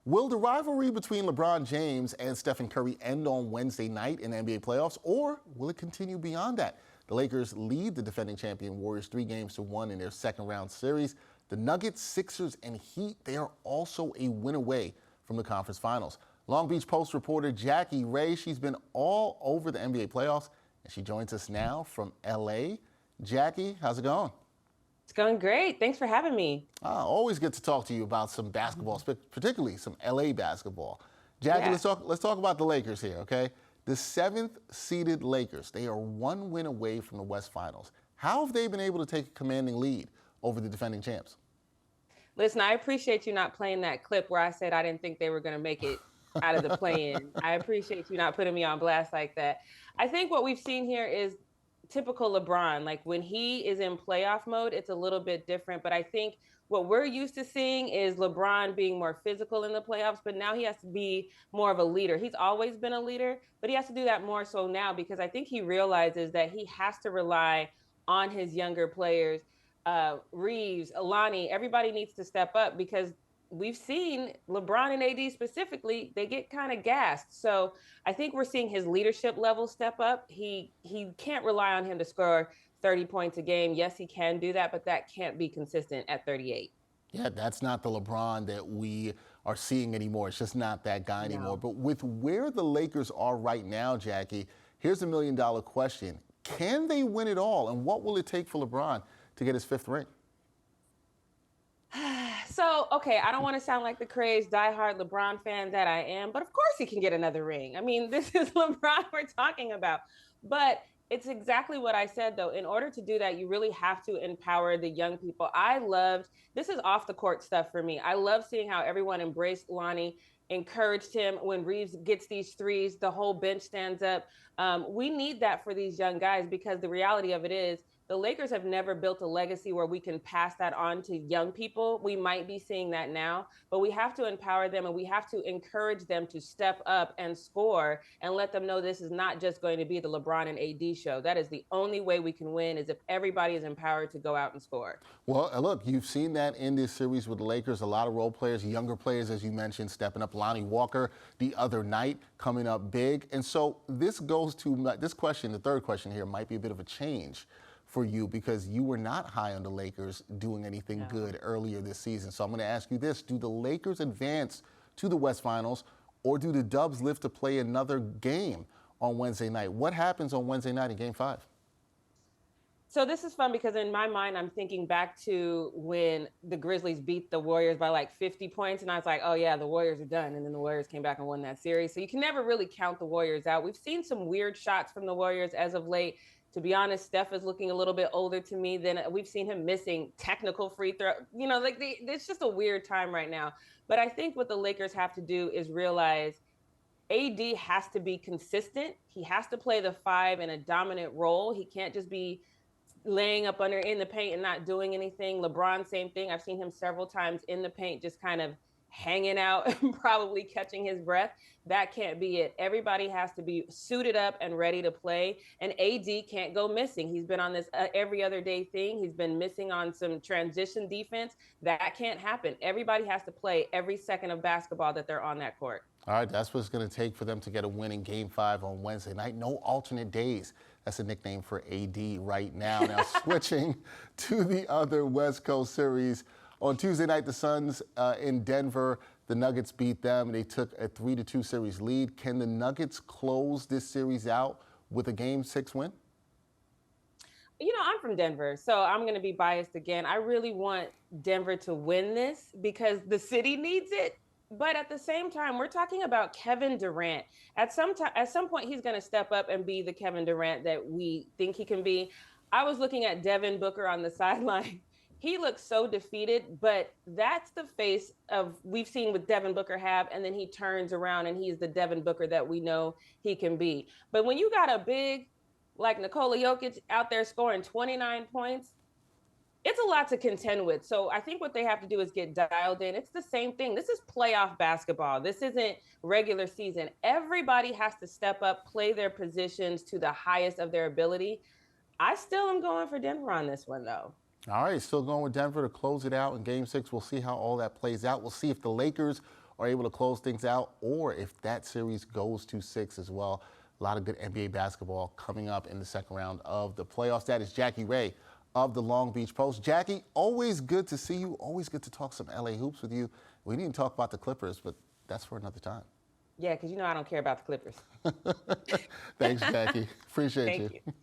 Will the rivalry between LeBron James and Stephen Curry end on Wednesday night in the NBA playoffs, or will it continue beyond that? The Lakers lead the defending champion Warriors 3-1 in their second round series. The Nuggets, Sixers, and Heat, they are also a win away from the conference finals. Long Beach Post reporter Jackie Rae, she's been all over the NBA playoffs, and she joins us now from LA. Jackie, how's it going? It's going great. Thanks for having me. Always good to talk to you about some basketball, particularly some LA basketball. Jackie, Yeah. let's talk about the Lakers here, okay? The 7th-seeded Lakers, they are one win away from the West Finals. How have they been able to take a commanding lead over the defending champs? Listen, I appreciate you not playing that clip where I said I didn't think they were going to make it out of the play-in. I appreciate you not putting me on blast like that. I think what we've seen here is typical LeBron. Like when he is in playoff mode, it's a little bit different. But I think what we're used to seeing is LeBron being more physical in the playoffs, but now he has to be more of a leader. He's always been a leader, but he has to do that more so now because I think he realizes that he has to rely on his younger players. Reeves, Alani, everybody needs to step up because we've seen LeBron and AD specifically, they get kind of gassed. So I think we're seeing his leadership level step up. He can't rely on him to score 30 points a game. Yes, he can do that, but that can't be consistent at 38. Yeah, that's not the LeBron that we are seeing anymore. It's just not that guy anymore. But with where the Lakers are right now, Jackie, here's a million-dollar question. Can they win it all? And what will it take for LeBron to get his 5th ring? So, okay, I don't want to sound like the crazed diehard LeBron fan that I am, but of course he can get another ring. I mean, this is LeBron we're talking about. But it's exactly what I said, though. In order to do that, you really have to empower the young people. This is off the court stuff for me. I love seeing how everyone embraced Lonnie, encouraged him. When Reeves gets these threes, the whole bench stands up. We need that for these young guys because the reality of it is, the Lakers have never built a legacy where we can pass that on to young people. We might be seeing that now, but we have to empower them and we have to encourage them to step up and score and let them know this is not just going to be the LeBron and AD show. That is the only way we can win is if everybody is empowered to go out and score. Well, look, you've seen that in this series with the Lakers. A lot of role players, younger players, as you mentioned, stepping up. Lonnie Walker the other night coming up big. And so this goes to this question, the third question here, might be a bit of a change for you because you were not high on the Lakers doing anything good earlier this season. So I'm going to ask you this. Do the Lakers advance to the West Finals or do the Dubs live to play another game on Wednesday night? What happens on Wednesday night in Game 5? So this is fun because in my mind, I'm thinking back to when the Grizzlies beat the Warriors by like 50 points. And I was like, oh, yeah, the Warriors are done. And then the Warriors came back and won that series. So you can never really count the Warriors out. We've seen some weird shots from the Warriors as of late. To be honest, Steph is looking a little bit older to me than we've seen him missing technical free throw. You know, like it's just a weird time right now. But I think what the Lakers have to do is realize AD has to be consistent. He has to play the 5 in a dominant role. He can't just be laying up under in the paint and not doing anything. LeBron, same thing. I've seen him several times in the paint, just kind of hanging out and probably catching his breath. That can't be it. Everybody has to be suited up and ready to play. And AD can't go missing. He's been on this every other day thing. He's been missing on some transition defense. That can't happen. Everybody has to play every second of basketball that they're on that court. All right, that's what it's going to take for them to get a win in Game 5 on Wednesday night. No alternate days. That's a nickname for AD right now. Now switching to the other West Coast series. On Tuesday night, the Suns in Denver, the Nuggets beat them. They took a 3-2 series lead. Can the Nuggets close this series out with a Game 6 win? You know, I'm from Denver, so I'm going to be biased again. I really want Denver to win this because the city needs it. But at the same time, we're talking about Kevin Durant. At some point, he's going to step up and be the Kevin Durant that we think he can be. I was looking at Devin Booker on the sideline. He looks so defeated, but that's the face of we've seen with Devin Booker have, and then he turns around and he's the Devin Booker that we know he can be. But when you got a big like Nikola Jokic out there scoring 29 points, it's a lot to contend with. So I think what they have to do is get dialed in. It's the same thing. This is playoff basketball. This isn't regular season. Everybody has to step up, play their positions to the highest of their ability. I still am going for Denver on this one, though. All right, still going with Denver to close it out in Game 6. We'll see how all that plays out. We'll see if the Lakers are able to close things out, or if that series goes to 6 as well. A lot of good NBA basketball coming up in the second round of the playoffs. That is Jackie Rae of the Long Beach Post. Jackie, always good to see you. Always good to talk some LA hoops with you. We didn't talk about the Clippers, but that's for another time. Yeah, because you know I don't care about the Clippers. Thanks, Jackie. Appreciate Thank you. you.